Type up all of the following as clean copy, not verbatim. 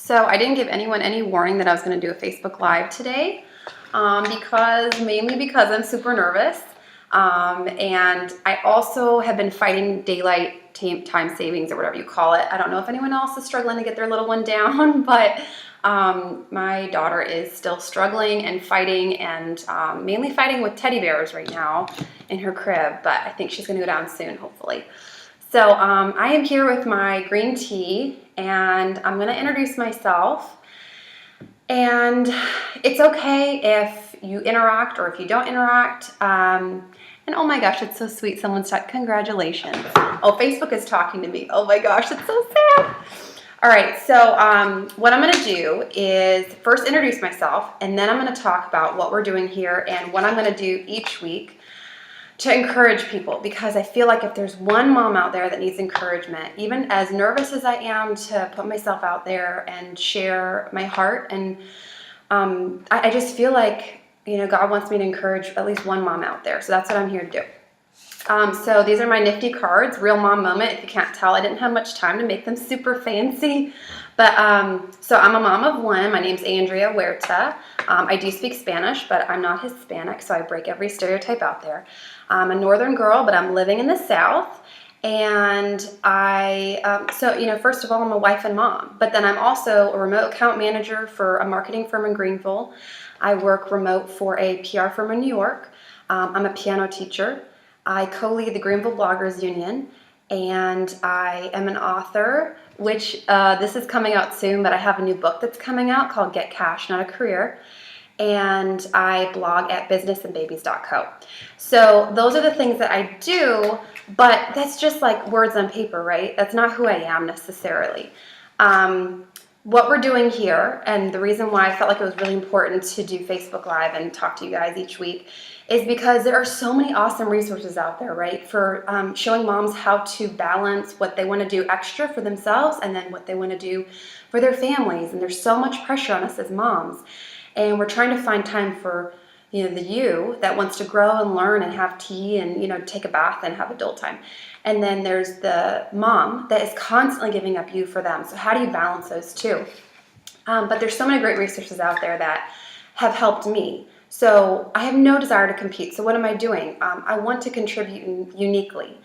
So I didn't give anyone any warning that I was going to do a Facebook Live today mainly because I'm super nervous. And I also have been fighting daylight time savings or whatever you call it. I don't know if anyone else is struggling to get their little one down, but my daughter is still struggling and fighting, and mainly fighting with teddy bears right now in her crib, but I think she's going to go down soon, hopefully. So I am here with my green tea, and I'm going to introduce myself. And it's okay if you interact or if you don't interact. And oh my gosh, it's so sweet. Someone's talking. Congratulations. Oh, Facebook is talking to me. Oh my gosh, it's so sad. All right, so what I'm going to do is first introduce myself, and then I'm going to talk about what we're doing here and what I'm going to do each week to encourage people, because I feel like if there's one mom out there that needs encouragement, even as nervous as I am to put myself out there and share my heart, and I just feel like, God wants me to encourage at least one mom out there. So that's what I'm here to do. So these are my nifty cards, real mom moment. If you can't tell, I didn't have much time to make them super fancy. But so I'm a mom of one. My name's Andrea Huerta. I do speak Spanish, but I'm not Hispanic, so I break every stereotype out there. I'm a northern girl, but I'm living in the South. And first of all, I'm a wife and mom, but then I'm also a remote account manager for a marketing firm in Greenville. I work remote for a PR firm in New York. I'm a piano teacher. I co-lead the Greenville Bloggers Union, and I am an author, which this is coming out soon, but I have a new book that's coming out called Get Cash, Not a Career. And I blog at businessandbabies.co. So those are the things that I do, but that's just like words on paper, right? That's not who I am necessarily. What we're doing here, and the reason why I felt like it was really important to do Facebook Live and talk to you guys each week, is because there are so many awesome resources out there, right? For showing moms how to balance what they want to do extra for themselves and then what they want to do for their families. And there's so much pressure on us as moms. And we're trying to find time for, the you that wants to grow and learn and have tea and, take a bath and have adult time. And then there's the mom that is constantly giving up you for them. So how do you balance those two? But there's so many great resources out there that have helped me. So I have no desire to compete. So what am I doing? I want to contribute uniquely.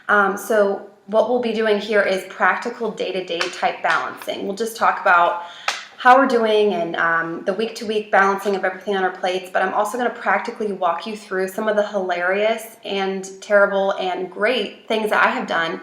So what we'll be doing here is practical day-to-day type balancing. We'll just talk about how we're doing and the week-to-week balancing of everything on our plates, but I'm also going to practically walk you through some of the hilarious and terrible and great things that I have done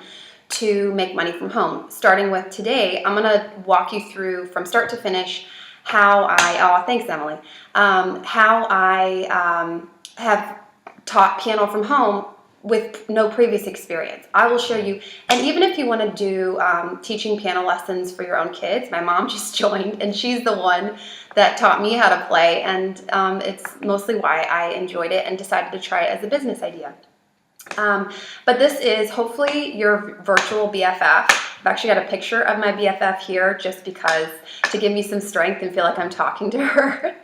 to make money from home. Starting with today, I'm going to walk you through from start to finish thanks Emily, how I have taught piano from home with no previous experience. I will show you, and even if you want to do teaching piano lessons for your own kids, my mom just joined, and she's the one that taught me how to play, and it's mostly why I enjoyed it and decided to try it as a business idea. But this is hopefully your virtual BFF. I've actually got a picture of my BFF here just because to give me some strength and feel like I'm talking to her.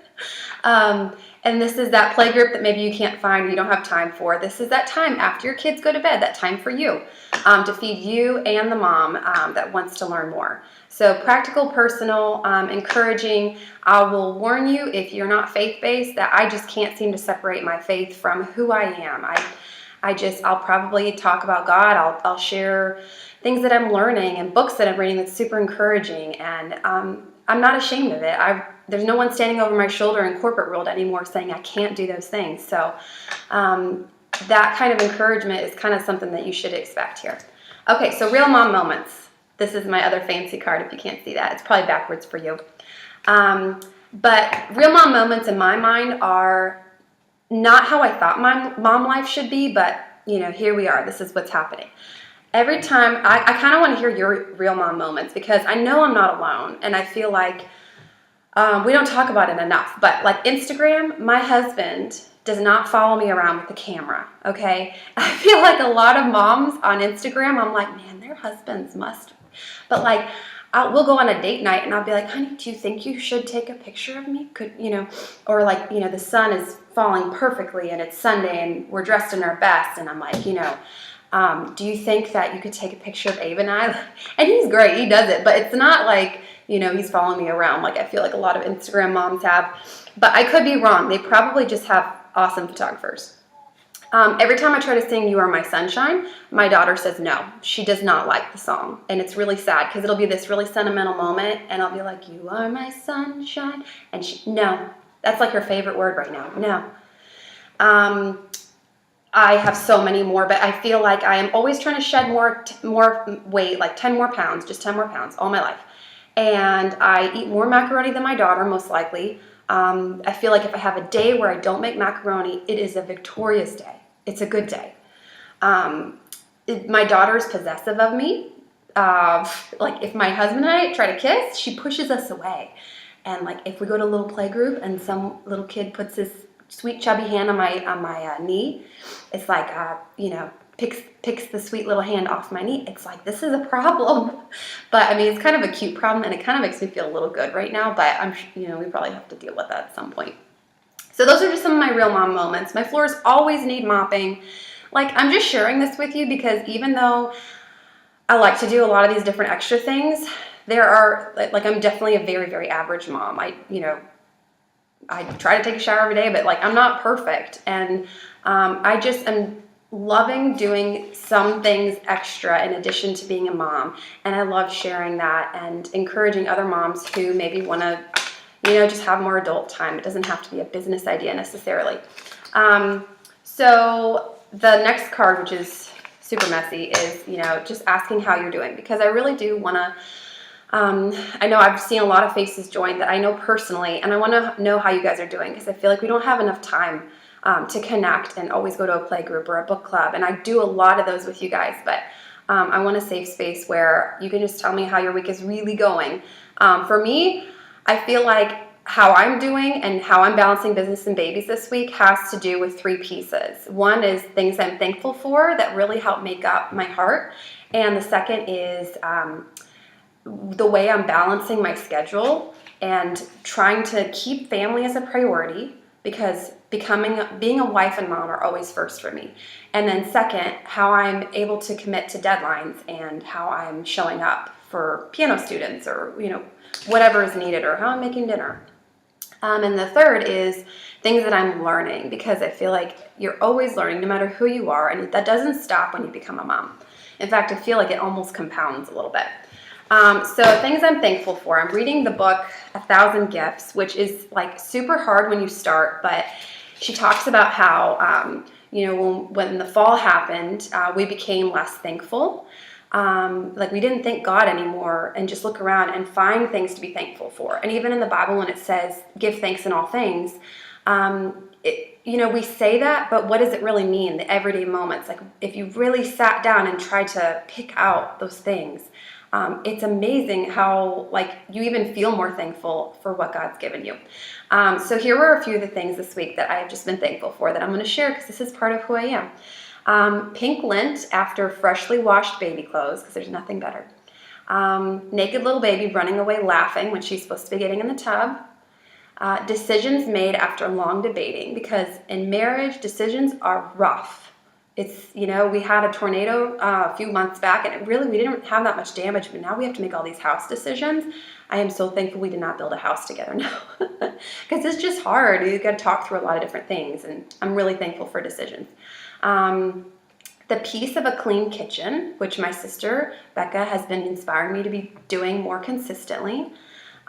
And this is that play group that maybe you can't find or you don't have time for. This is that time after your kids go to bed, that time for you, to feed you and the mom that wants to learn more. So practical, personal, encouraging. I will warn you, if you're not faith-based, that I just can't seem to separate my faith from who I am. I'll probably talk about God. I'll share things that I'm learning and books that I'm reading that's super encouraging. And I'm not ashamed of it. There's no one standing over my shoulder in corporate world anymore saying I can't do those things. So that kind of encouragement is kind of something that you should expect here. Okay, so real mom moments. This is my other fancy card if you can't see that. It's probably backwards for you. But real mom moments in my mind are not how I thought my mom life should be, but here we are. This is what's happening. Every time, I kind of want to hear your real mom moments because I know I'm not alone, and I feel like we don't talk about it enough. But like Instagram, my husband does not follow me around with the camera, okay? I feel like a lot of moms on Instagram, I'm like, man, their husbands must. But like, we'll go on a date night and I'll be like, honey, do you think you should take a picture of me? Or like, the sun is falling perfectly and it's Sunday and we're dressed in our best. And I'm like, do you think that you could take a picture of Abe and I? And he's great, he does it, but it's not like he's following me around like I feel like a lot of Instagram moms have. But I could be wrong. They probably just have awesome photographers. Every time I try to sing You Are My Sunshine, my daughter says no. She does not like the song. And it's really sad because it'll be this really sentimental moment and I'll be like, you are my sunshine. And no, that's like her favorite word right now. No. I have so many more, but I feel like I am always trying to shed more weight, like 10 more pounds, just 10 more pounds all my life. And I eat more macaroni than my daughter, most likely. I feel like if I have a day where I don't make macaroni, it is a victorious day. It's a good day. My daughter is possessive of me. Like if my husband and I try to kiss, she pushes us away. And like if we go to a little play group and some little kid puts his sweet chubby hand on my knee, it's like picks the sweet little hand off my knee. It's like, this is a problem. But I mean, it's kind of a cute problem and it kind of makes me feel a little good right now, but we probably have to deal with that at some point. So those are just some of my real mom moments. My floors always need mopping. Like, I'm just sharing this with you because even though I like to do a lot of these different extra things, there are, like, I'm definitely a very, very average mom. I try to take a shower every day, but like, I'm not perfect. And I just am loving doing some things extra in addition to being a mom. And I love sharing that and encouraging other moms who maybe want to, just have more adult time. It doesn't have to be a business idea necessarily. So the next card, which is super messy, is, just asking how you're doing, because I really do want to, I know I've seen a lot of faces join that I know personally, and I want to know how you guys are doing, because I feel like we don't have enough time to connect and always go to a play group or a book club. And I do a lot of those with you guys, but I want a safe space where you can just tell me how your week is really going. For me, I feel like how I'm doing and how I'm balancing business and babies this week has to do with 3 pieces. One is things I'm thankful for that really help make up my heart. And the second is the way I'm balancing my schedule and trying to keep family as a priority, because being a wife and mom are always first for me. And then second, how I'm able to commit to deadlines and how I'm showing up for piano students or, whatever is needed, or how I'm making dinner. And the third is things that I'm learning, because I feel like you're always learning no matter who you are. And that doesn't stop when you become a mom. In fact, I feel like it almost compounds a little bit. So things I'm thankful for. I'm reading the book 1,000 Gifts, which is like super hard when you start, but she talks about how, when the fall happened, we became less thankful. Like we didn't thank God anymore and just look around and find things to be thankful for. And even in the Bible, when it says, give thanks in all things, we say that, but what does it really mean? The everyday moments, like if you really sat down and tried to pick out those things, it's amazing how you even feel more thankful for what God's given you. So here were a few of the things this week that I have just been thankful for that I'm going to share, because this is part of who I am. Pink lint after freshly washed baby clothes, because there's nothing better. Naked little baby running away laughing when she's supposed to be getting in the tub. Decisions made after long debating, because in marriage, decisions are rough. It's, we had a tornado a few months back, and we didn't have that much damage, but now we have to make all these house decisions. I am so thankful we did not build a house together now, because it's just hard. You got to talk through a lot of different things, and I'm really thankful for decisions. The peace of a clean kitchen, which my sister Becca has been inspiring me to be doing more consistently.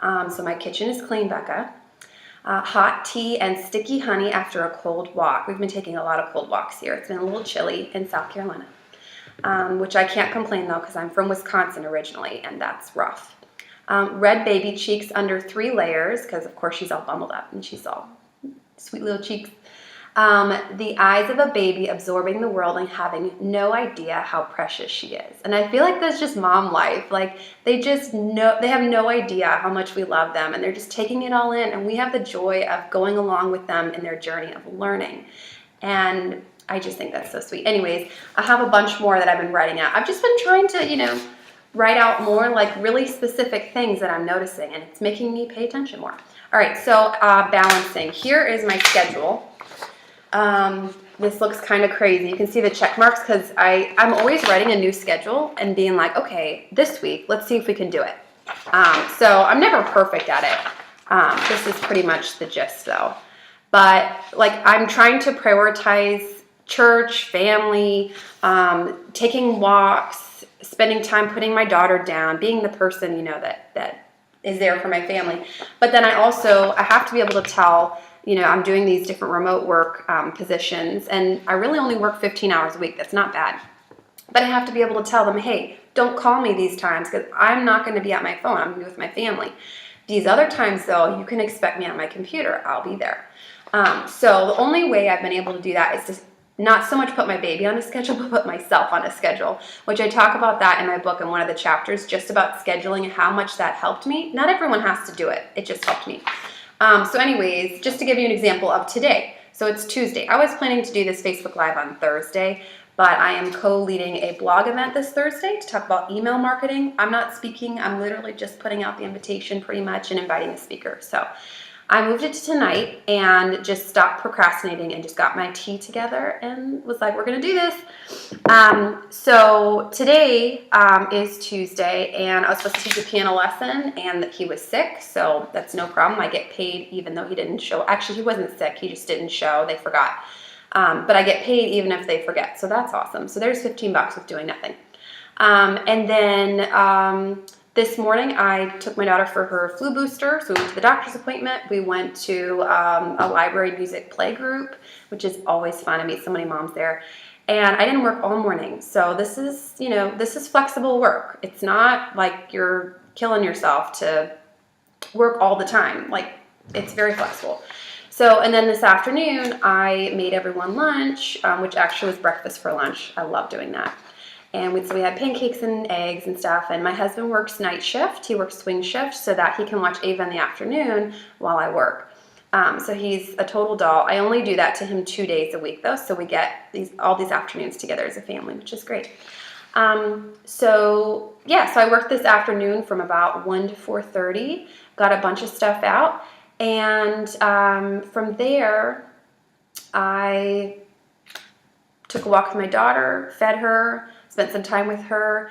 So my kitchen is clean, Becca. Hot tea and sticky honey after a cold walk. We've been taking a lot of cold walks here. It's been a little chilly in South Carolina, which I can't complain though, because I'm from Wisconsin originally, and that's rough. Red baby cheeks under 3 layers, because of course she's all bundled up and she's all sweet little cheeks. The eyes of a baby absorbing the world and having no idea how precious she is. And I feel like that's just mom life. They have no idea how much we love them, and they're just taking it all in, and we have the joy of going along with them in their journey of learning. And I just think that's so sweet. Anyways, I have a bunch more that I've been writing out. I've just been trying to, write out more really specific things that I'm noticing, and it's making me pay attention more. All right, so balancing. Here is my schedule. This looks kind of crazy. You can see the check marks, because I'm always writing a new schedule and being like, okay, this week, let's see if we can do it. So I'm never perfect at it. This is pretty much the gist though. But like I'm trying to prioritize church, family, taking walks, spending time putting my daughter down, being the person, you know, that is there for my family. But then I have to be able to tell, you know, I'm doing these different remote work positions, and I really only work 15 hours a week. That's not bad. But I have to be able to tell them, hey, don't call me these times because I'm not going to be at my phone. I'm going to be with my family. These other times, though, you can expect me on my computer. I'll be there. So the only way I've been able to do that is to not so much put my baby on a schedule, but put myself on a schedule, which I talk about that in my book in one of the chapters, just about scheduling and how much that helped me. Not everyone has to do it. It just helped me. So anyways, just to give you an example of today. So it's Tuesday. I was planning to do this Facebook Live on Thursday, but I am co-leading a blog event this Thursday to talk about email marketing. I'm not speaking. I'm literally just putting out the invitation pretty much and inviting the speaker. So I moved it to tonight and just stopped procrastinating and just got my tea together and was like, we're going to do this. So today is Tuesday, and I was supposed to teach a piano lesson, and he was sick, so that's no problem. I get paid even though he didn't show. Actually, he wasn't sick. He just didn't show. They forgot. But I get paid even if they forget, so that's awesome. So there's $15 with doing nothing. And then this morning, I took my daughter for her flu booster, so we went to the doctor's appointment. We went to a library music play group, which is always fun. I meet so many moms there. And I didn't work all morning, so this is, you know, this is flexible work. It's not like you're killing yourself to work all the time. Like, it's very flexible. So, and then this afternoon, I made everyone lunch, which actually was breakfast for lunch. I love doing that. And so we had pancakes and eggs and stuff, and my husband works night shift. He works swing shift so that he can watch Ava in the afternoon while I work. So he's a total doll. I only do that to him 2 days a week though, so we get all these afternoons together as a family, which is great. So I worked this afternoon from about 1 to 4:30, got a bunch of stuff out, and from there I took a walk with my daughter, fed her, spent some time with her,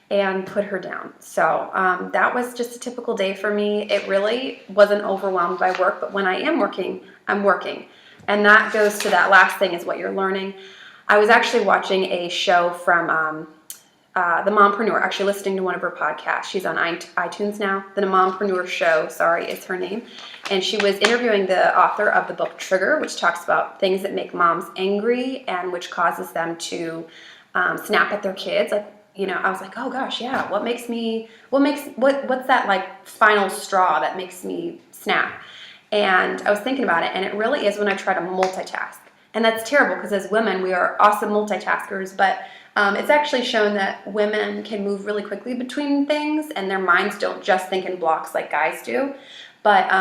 and put her down. So that was just a typical day for me. It really wasn't overwhelmed by work, but when I am working, I'm working. And that goes to that last thing, is what you're learning. I was actually watching a show from the Mompreneur, actually listening to one of her podcasts. She's on iTunes now. The Mompreneur Show, is her name. And she was interviewing the author of the book Trigger, which talks about things that make moms angry and which causes them to snap at their kids. Like, you know, I was like, oh gosh, yeah, what's that like final straw that makes me snap? And I was thinking about it, and it really is when I try to multitask. And that's terrible, because as women, we are awesome multitaskers, but it's actually shown that women can move really quickly between things, and their minds don't just think in blocks like guys do. But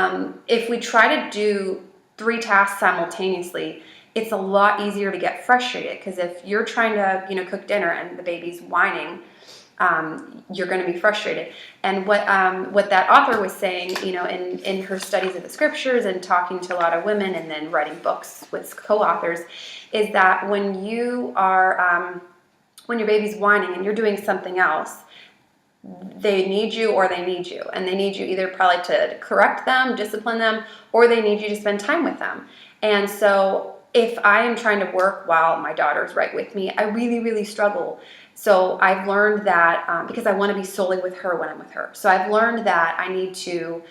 if we try to do 3 tasks simultaneously, it's a lot easier to get frustrated, because if you're trying to, you know, cook dinner and the baby's whining, you're going to be frustrated. And what that author was saying, you know, in her studies of the scriptures and talking to a lot of women and then writing books with co-authors, is that when you are when your baby's whining and you're doing something else, they need you, and they need you either probably to correct them, discipline them, or they need you to spend time with them. And so if I am trying to work while my daughter's right with me, I really, really struggle. So I've learned that because I want to be solely with her when I'm with her. So I've learned that I need to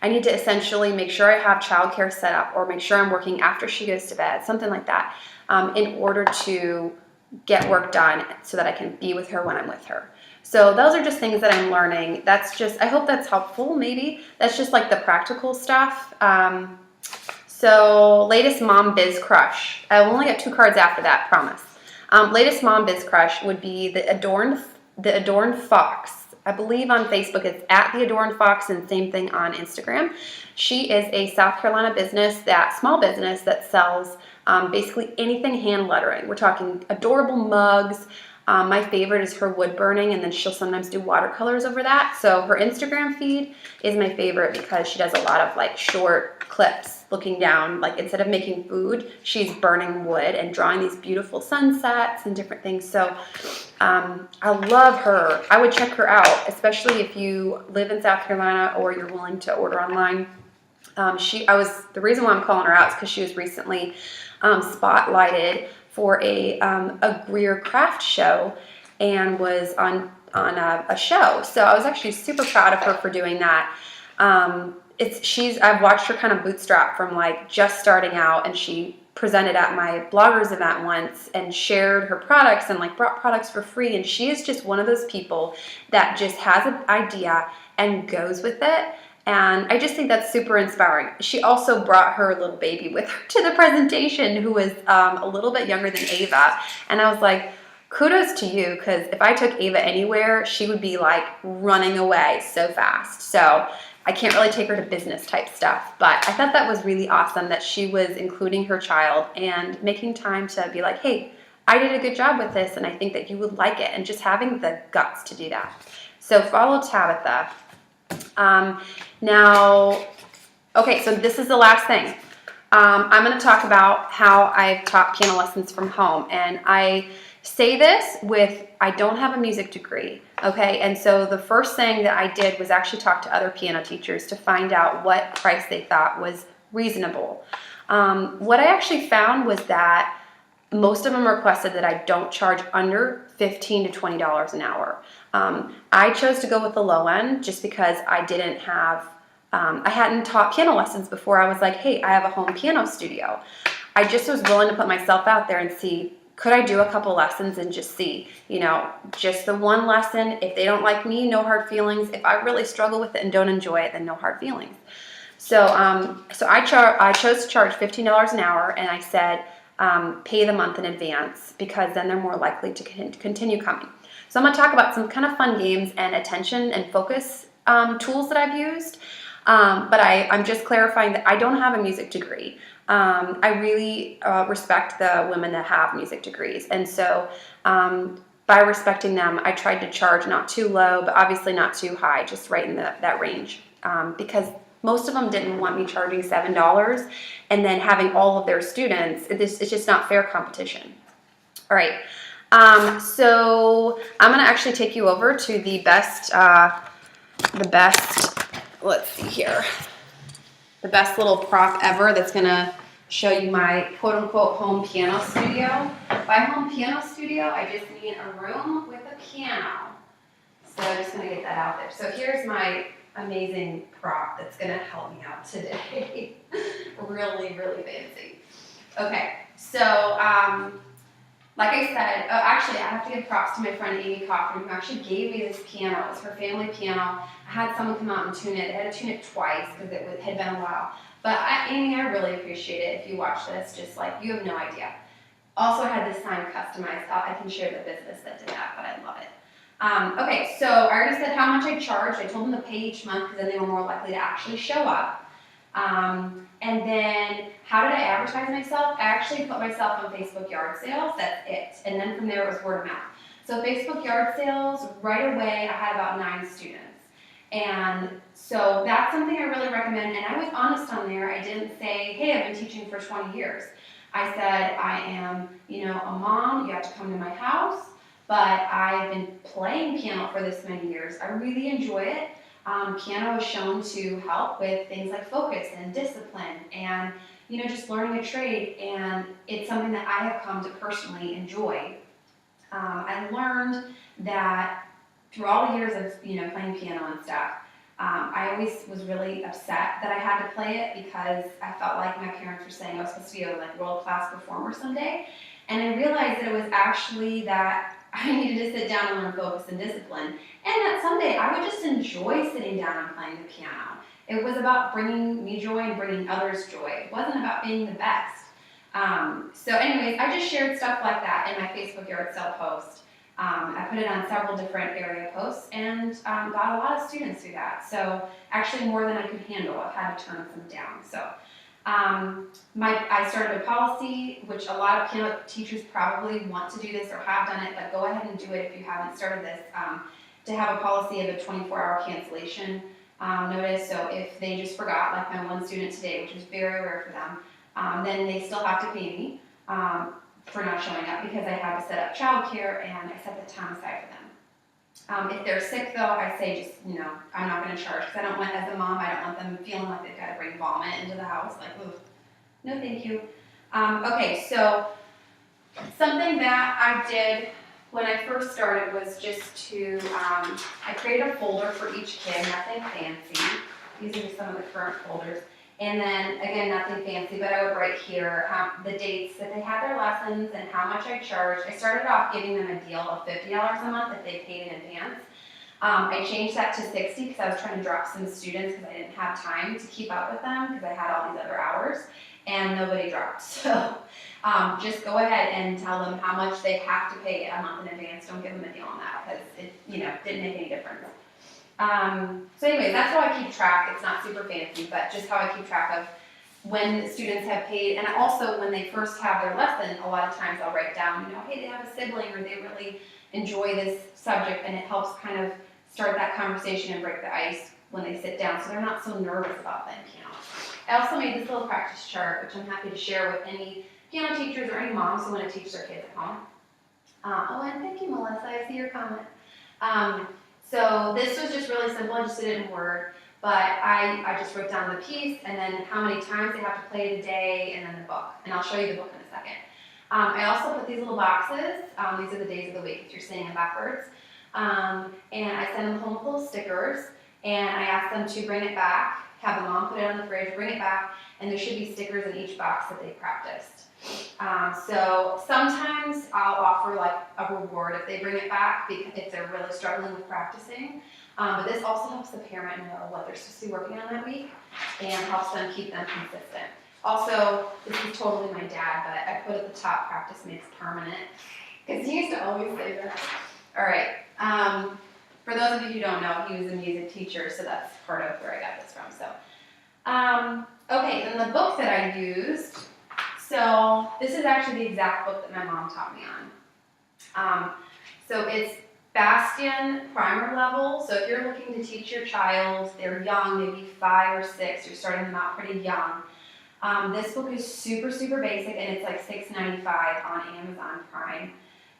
essentially make sure I have childcare set up, or make sure I'm working after she goes to bed, something like that, in order to get work done so that I can be with her when I'm with her. So those are just things that I'm learning. I hope that's helpful, maybe. That's just like the practical stuff. So latest mom biz crush. I only got 2 cards after that, promise. Latest mom biz crush would be the Adorned Fox. I believe on Facebook it's at the Adorned Fox, and same thing on Instagram. She is a South Carolina small business that sells basically anything hand lettering. We're talking adorable mugs, My favorite is her wood burning, and then she'll sometimes do watercolors over that. So her Instagram feed is my favorite because she does a lot of like short clips looking down, like instead of making food, she's burning wood and drawing these beautiful sunsets and different things. So I love her. I would check her out, especially if you live in South Carolina or you're willing to order online. The reason why I'm calling her out is because she was recently spotlighted for a Greer craft show and was on a show. So I was actually super proud of her for doing that. I've watched her kind of bootstrap from like just starting out, and she presented at my bloggers event once and shared her products and like brought products for free. And she is just one of those people that just has an idea and goes with it. And I just think that's super inspiring. She also brought her little baby with her to the presentation, who was a little bit younger than Ava. And I was like, kudos to you, because if I took Ava anywhere, she would be like running away so fast. So I can't really take her to business type stuff, but I thought that was really awesome that she was including her child and making time to be like, hey, I did a good job with this, and I think that you would like it, and just having the guts to do that. So follow Tabitha. Now, okay, so this is the last thing. I'm going to talk about how I've taught piano lessons from home, and I say this with, I don't have a music degree, okay? And so the first thing that I did was actually talk to other piano teachers to find out what price they thought was reasonable. What I actually found was that most of them requested that I don't charge under $15 to $20 an hour. I chose to go with the low end just because I didn't have, I hadn't taught piano lessons before. I was like, hey, I have a home piano studio. I just was willing to put myself out there and see, could I do a couple lessons and just see, just the one lesson. If they don't like me, no hard feelings. If I really struggle with it and don't enjoy it, then no hard feelings. So I chose to charge $15 an hour, and I said, pay the month in advance, because then they're more likely to continue coming. So I'm going to talk about some kind of fun games and attention and focus tools that I've used. But I'm just clarifying that I don't have a music degree. I really respect the women that have music degrees. And so by respecting them, I tried to charge not too low, but obviously not too high, just right in that range. Because most of them didn't want me charging $7 and then having all of their students. It's just not fair competition. All right. So I'm going to actually take you over to the best, let's see here, the best little prop ever that's going to show you my quote-unquote home piano studio. By home piano studio, I just mean a room with a piano. So I'm just going to get that out there. So here's my amazing prop that's going to help me out today. Really, really fancy. Okay, so like I said, actually I have to give props to my friend Amy Cochran, who actually gave me this piano. It was her family piano. I had someone come out and tune it. I had to tune it twice because it had been a while. But Amy, I really appreciate it. If you watch this, just like, you have no idea. Also, I had this sign customized. I can share the business that did that, but I love it. Okay, so I already said how much I charged. I told them to pay each month because then they were more likely to actually show up. And then how did I advertise myself? I actually put myself on Facebook yard sales. That's it. And then from there it was word of mouth. So Facebook yard sales, right away I had about 9 students. And so that's something I really recommend. And I was honest on there. I didn't say, hey, I've been teaching for 20 years. I said, I am, a mom. You have to come to my house. But I've been playing piano for this many years. I really enjoy it. Piano is shown to help with things like focus and discipline and, just learning a trade. And it's something that I have come to personally enjoy. I learned that through all the years of, playing piano and stuff, I always was really upset that I had to play it because I felt like my parents were saying I was supposed to be a world-class performer someday. And I realized that it was actually that I needed to sit down and learn focus and discipline. And that someday I would just enjoy sitting down and playing the piano. It was about bringing me joy and bringing others joy. It wasn't about being the best. So anyways, I just shared stuff like that in my Facebook yard sale post. I put it on several different area posts and got a lot of students through that. So actually more than I could handle. I've had to turn some down. So I started a policy, which a lot of piano teachers probably want to do this or have done it, but go ahead and do it if you haven't started this, to have a policy of a 24-hour cancellation notice. So if they just forgot, like my one student today, which was very rare for them, then they still have to pay me for not showing up because I had to set up childcare and I set the time aside for them. If they're sick though, I say just, I'm not going to charge because I don't want, as a mom, I don't want them feeling like they've got to bring vomit into the house. Like, ugh, no thank you. Okay, so something that I did when I first started was just to, I created a folder for each kid, nothing fancy. These are just some of the current folders. And then, again, nothing fancy, but I would write here the dates that they had their lessons and how much I charged. I started off giving them a deal of $50 a month if they paid in advance. I changed that to $60 because I was trying to drop some students because I didn't have time to keep up with them because I had all these other hours, and nobody dropped. So just go ahead and tell them how much they have to pay a month in advance. Don't give them a deal on that because it didn't make any difference. So anyways, that's how I keep track. It's not super fancy, but just how I keep track of when the students have paid. And also when they first have their lesson, a lot of times I'll write down, hey, they have a sibling or they really enjoy this subject, and it helps kind of start that conversation and break the ice when they sit down so they're not so nervous about playing piano. I also made this little practice chart, which I'm happy to share with any piano teachers or any moms who want to teach their kids at home. And thank you, Melissa. I see your comment. So this was just really simple. I just did it in Word, but I just wrote down the piece and then how many times they have to play it a day and then the book. And I'll show you the book in a second. I also put these little boxes. These are the days of the week if you're saying them backwards. And I send them home with little stickers, and I ask them to bring it back, have the mom put it on the fridge, bring it back, and there should be stickers in each box that they practiced. So sometimes I'll offer like a reward if they bring it back, if they're really struggling with practicing. But this also helps the parent know what they're supposed to be working on that week and helps them keep them consistent. Also, this is totally my dad, but I put at the top, practice makes permanent, because he used to always say that. All right, for those of you who don't know, he was a music teacher, so that's part of where I got this from. So, okay, then the book that I used, so this is actually the exact book that my mom taught me on. So it's Bastion primer level. So if you're looking to teach your child, they're young, maybe 5 or 6, you're starting them out pretty young. This book is super, super basic, and it's like $6.95 on Amazon Prime.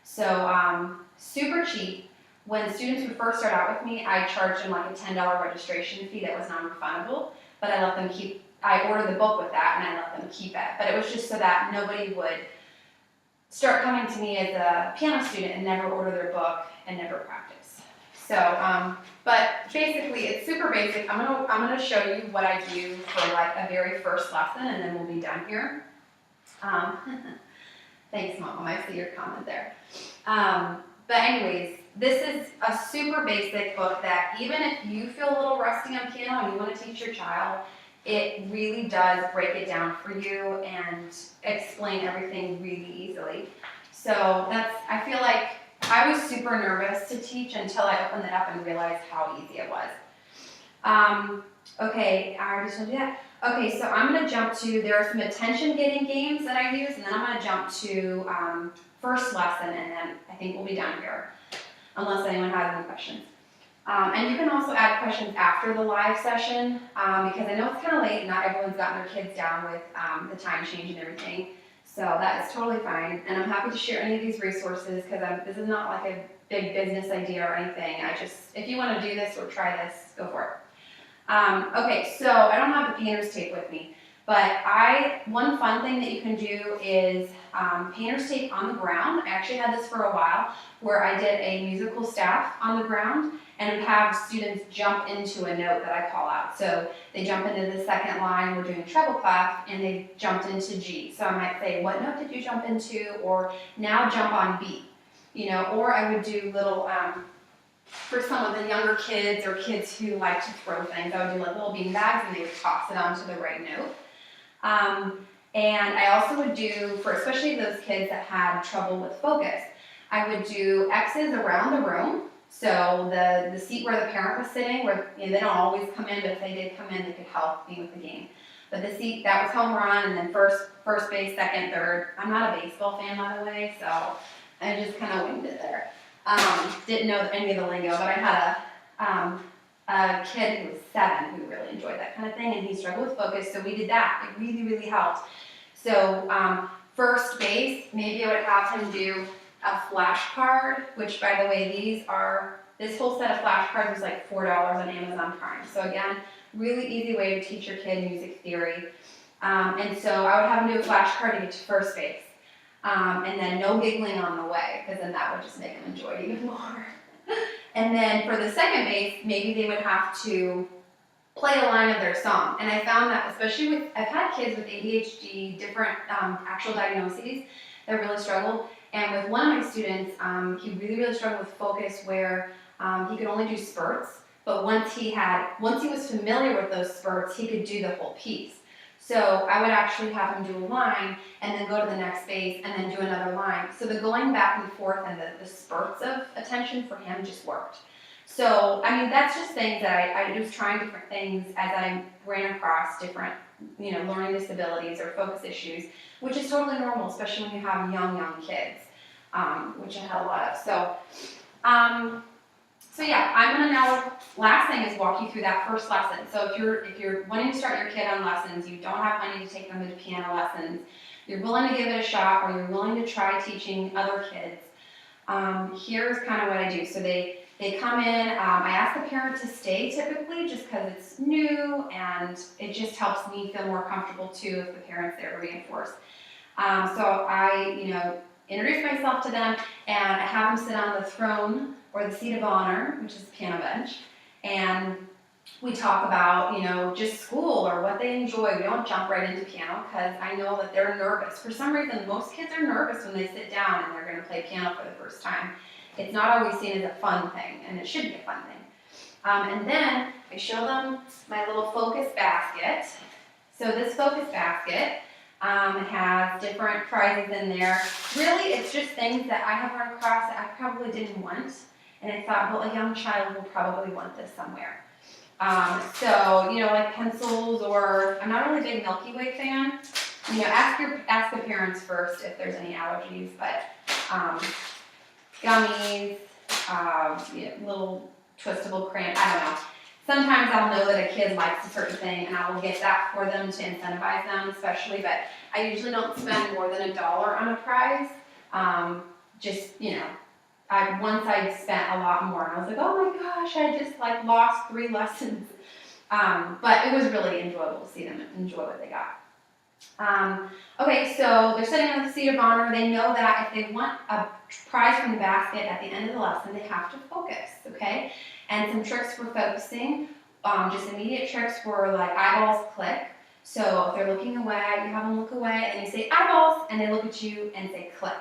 So super cheap. When students would first start out with me, I charged them like a $10 registration fee that was non-refundable, but I let them I ordered the book with that and I let them keep it. But it was just so that nobody would start coming to me as a piano student and never order their book and never practice. So, but basically it's super basic. I'm gonna show you what I do for like a very first lesson, and then we'll be done here. Thanks, Mom. I see your comment there. But anyways, this is a super basic book that even if you feel a little rusty on piano and you want to teach your child, it really does break it down for you and explain everything really easily. So I feel like I was super nervous to teach until I opened it up and realized how easy it was. Okay, I already told you that. Okay, so I'm going to jump to, there are some attention-getting games that I use, and then I'm going to jump to first lesson, and then I think we'll be done here, unless anyone has any questions. And you can also add questions after the live session, because I know it's kind of late and not everyone's gotten their kids down with the time change and everything. So that is totally fine. And I'm happy to share any of these resources because this is not like a big business idea or anything. If you want to do this or try this, go for it. Okay, so I don't have the painter's tape with me, but one fun thing that you can do is painter's tape on the ground. I actually had this for a while where I did a musical staff on the ground and have students jump into a note that I call out. So they jump into the second line, we're doing treble clef, and they jumped into G. So I might say, what note did you jump into? Or now jump on B. Or I would do little, for some of the younger kids or kids who like to throw things, I would do like little bean bags and they would toss it onto the right note. And I also would do, for especially those kids that had trouble with focus, I would do X's around the room. So the seat where the parent was sitting, where they don't always come in, but if they did come in, they could help me with the game. But that was home run, and then first base, second, third. I'm not a baseball fan, by the way, so I just kind of winged it there. Didn't know any of the lingo, but I had a kid who was 7 who really enjoyed that kind of thing, and he struggled with focus, so we did that. It really, really helped. So first base, maybe I would have him do a flashcard, which, by the way, this whole set of flashcards was like $4 on Amazon Prime. So again, really easy way to teach your kid music theory. And so I would have him do a flashcard to get to first base. And then no giggling on the way, because then that would just make them enjoy it even more. And then for the second base, maybe they would have to play a line of their song. And I found that, especially I've had kids with ADHD, different actual diagnoses that really struggled. And with one of my students, he really, really struggled with focus, where he could only do spurts. But once he was familiar with those spurts, he could do the whole piece. So I would actually have him do a line and then go to the next base and then do another line. So the going back and forth and the spurts of attention for him just worked. So, I mean, that's just things that I was trying different things as I ran across different, learning disabilities or focus issues, which is totally normal, especially when you have young kids, which I had a lot of. So yeah, I'm gonna now, last thing is walk you through that first lesson. So if you're wanting to start your kid on lessons, you don't have money to take them to piano lessons, you're willing to give it a shot, or you're willing to try teaching other kids, here's kind of what I do. So they come in, I ask the parent to stay typically, just because it's new and it just helps me feel more comfortable too if the parent's there to reinforce. So I, introduce myself to them, and I have them sit on the throne or the seat of honor, which is the piano bench, and we talk about, just school or what they enjoy. We don't jump right into piano, because I know that they're nervous. For some reason, most kids are nervous when they sit down and they're going to play piano for the first time. It's not always seen as a fun thing, and it should be a fun thing. And then I show them my little focus basket. So this focus basket has different prizes in there. Really, it's just things that I have run across that I probably didn't want. And I thought, well, a young child will probably want this somewhere. So, like pencils, or I'm not really a big Milky Way fan. Ask the parents first if there's any allergies, but gummies, little twistable crayon, I don't know. Sometimes I'll know that a kid likes a certain thing, and I will get that for them to incentivize them, especially, but I usually don't spend more than $1 on a prize. Once I spent a lot more, and I was like, oh my gosh, I just lost 3 lessons. But it was really enjoyable to see them enjoy what they got. Okay, so they're sitting on the seat of honor. They know that if they want a prize from the basket at the end of the lesson, they have to focus, okay? And some tricks for focusing, just immediate tricks for eyeballs click. So if they're looking away, you have them look away, and you say eyeballs, and they look at you and say click.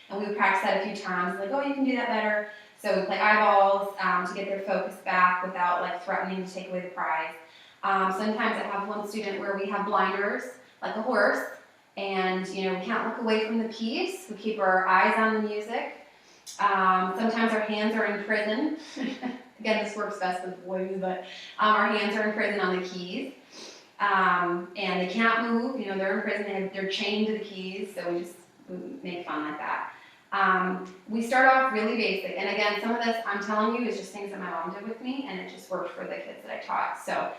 And we practice that a few times, oh, you can do that better. So we play eyeballs to get their focus back without threatening to take away the prize. Sometimes I have one student where we have blinders, like a horse, and we can't look away from the piece. We keep our eyes on the music. Sometimes our hands are in prison. Again, this works best with boys, but our hands are in prison on the keys. And they can't move, they're in prison, they're chained to the keys, so we make fun like that. We start off really basic, and again, some of this I'm telling you is just things that my mom did with me, and it just worked for the kids that I taught. So,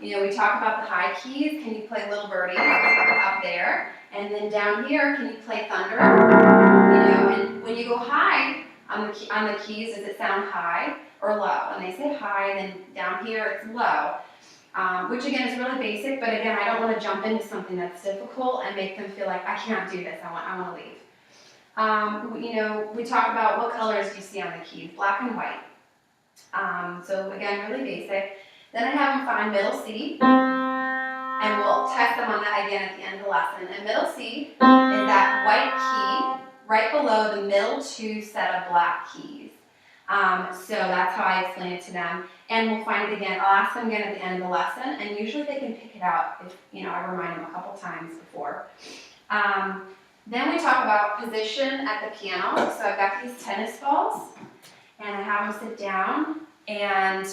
we talk about the high keys. Can you play Little Birdie up there? And then down here, can you play Thunder? And when you go high on the keys, does it sound high or low? When they say high, then down here it's low. Which again is really basic, but again, I don't want to jump into something that's difficult and make them feel like I can't do this. I want to leave. We talk about what colors do you see on the keys, black and white. So again, really basic. Then I have them find middle C, and we'll test them on that again at the end of the lesson. And middle C is that white key right below the middle 2 set of black keys. So that's how I explain it to them. And we'll find it again. I'll ask them again at the end of the lesson, and usually they can pick it out if I remind them a couple times before. Then we talk about position at the piano. So I've got these tennis balls, and I have them sit down, and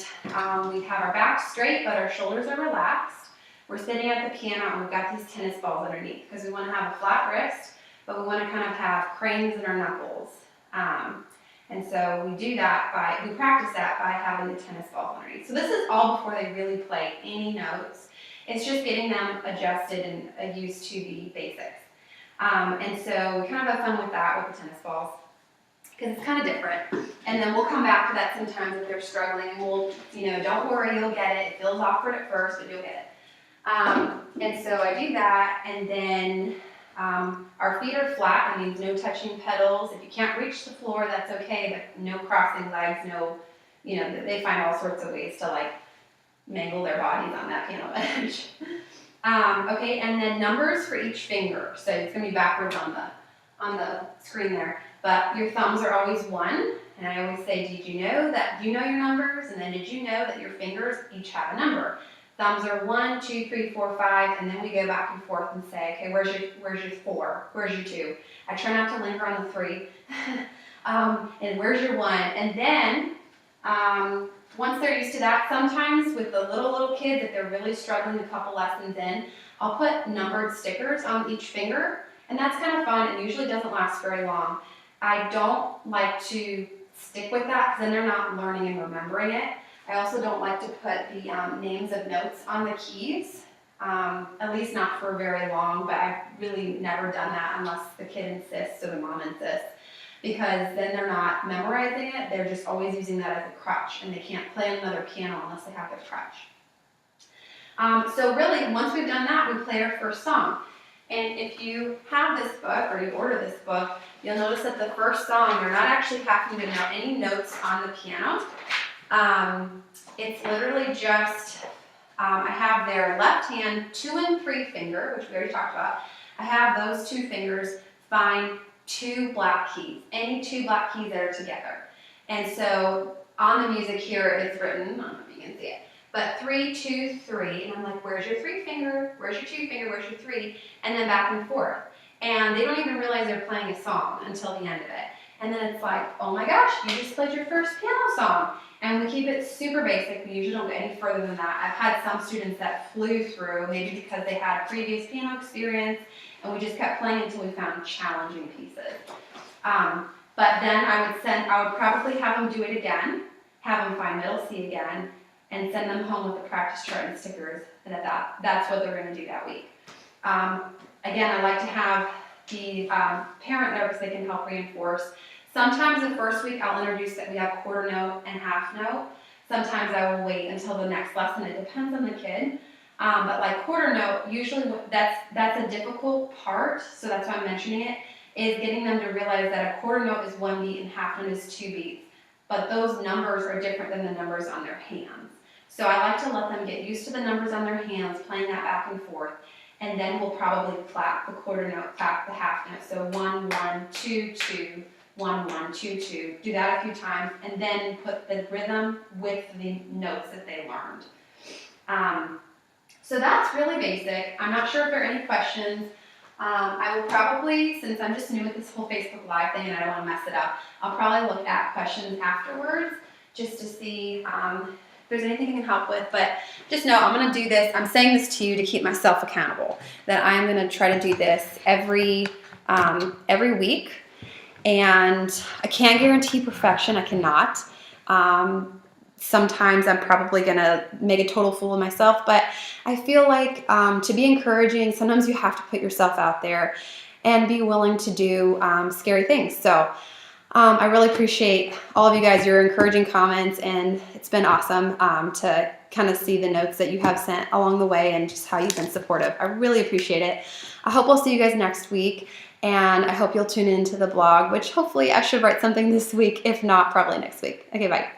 we have our back straight, but our shoulders are relaxed. we're sitting at the piano and we've got these tennis balls underneath because we want to have a flat wrist, but we want to kind of have cranes in our knuckles. And so we do that we practice that by having the tennis balls underneath. So this is all before they really play any notes. It's just getting them adjusted and used to the basics. And so we kind of have fun with that with the tennis balls because it's kind of different. And then we'll come back to that sometimes if they're struggling. We'll, don't worry, you'll get it. It feels awkward at first, but you'll get it. And so I do that, and then our feet are flat. That means no touching pedals. If you can't reach the floor, that's okay, but no crossing legs, they find all sorts of ways to like mangle their bodies on that piano bench. Okay, and then numbers for each finger. So it's gonna be backwards on the screen there. But your thumbs are always 1, and I always say, did you know your numbers? And then did you know that your fingers each have a number? Thumbs are 1, 2, 3, 4, 5, and then we go back and forth and say, okay, where's your 4? Where's your 2? I try not to linger on the 3. And where's your 1? And then once they're used to that, sometimes with the little kids, if they're really struggling a couple lessons in, I'll put numbered stickers on each finger, and that's kind of fun and usually doesn't last very long. I don't like to stick with that because then they're not learning and remembering it. I also don't like to put the names of notes on the keys, at least not for very long, but I've really never done that unless the kid insists or the mom insists, because then they're not memorizing it, they're just always using that as a crutch, and they can't play on another piano unless they have their crutch. So really, once we've done that, we play our first song. And if you have this book, or you order this book, you'll notice that the first song, you're not actually having to know any notes on the piano. It's literally just, I have their left hand 2 and 3 finger, which we already talked about. I have those 2 fingers find 2 black keys, any 2 black keys that are together. And so on the music here, it's written, I don't know if you can see it, but 3, 2, 3, and I'm like, where's your 3 finger? Where's your 2 finger? Where's your 3? And then back and forth. And they don't even realize they're playing a song until the end of it. And then it's like, oh my gosh, you just played your first piano song. And we keep it super basic. We usually don't go any further than that. I've had some students that flew through, maybe because they had a previous piano experience, and we just kept playing until we found challenging pieces. But then I would probably have them do it again, have them find middle C again, and send them home with the practice chart and stickers, and that's what they're going to do that week. Again, I like to have the parent there because they can help reinforce. Sometimes the first week I'll introduce that we have quarter note and half note. Sometimes I will wait until the next lesson. It depends on the kid. But like quarter note, usually that's a difficult part, so that's why I'm mentioning it, is getting them to realize that a quarter note is 1 beat and half note is 2 beats. But those numbers are different than the numbers on their hands. So I like to let them get used to the numbers on their hands, playing that back and forth, and then we'll probably clap the quarter note, clap the half note. So 1, 1, 2, 2, 1, 1, 2, 2. Do that a few times, and then put the rhythm with the notes that they learned. So that's really basic. I'm not sure if there are any questions. I will probably, since I'm just new with this whole Facebook Live thing and I don't want to mess it up, I'll probably look at questions afterwards just to see if there's anything I can help with. But just know I'm going to do this. I'm saying this to you to keep myself accountable, that I'm going to try to do this every week. And I can't guarantee perfection. I cannot. Sometimes I'm probably going to make a total fool of myself, but I feel like to be encouraging, sometimes you have to put yourself out there and be willing to do scary things. So I really appreciate all of you guys, your encouraging comments, and it's been awesome to kind of see the notes that you have sent along the way and just how you've been supportive. I really appreciate it. I hope I'll see you guys next week, and I hope you'll tune into the blog, which hopefully I should write something this week. If not, probably next week. Okay, bye.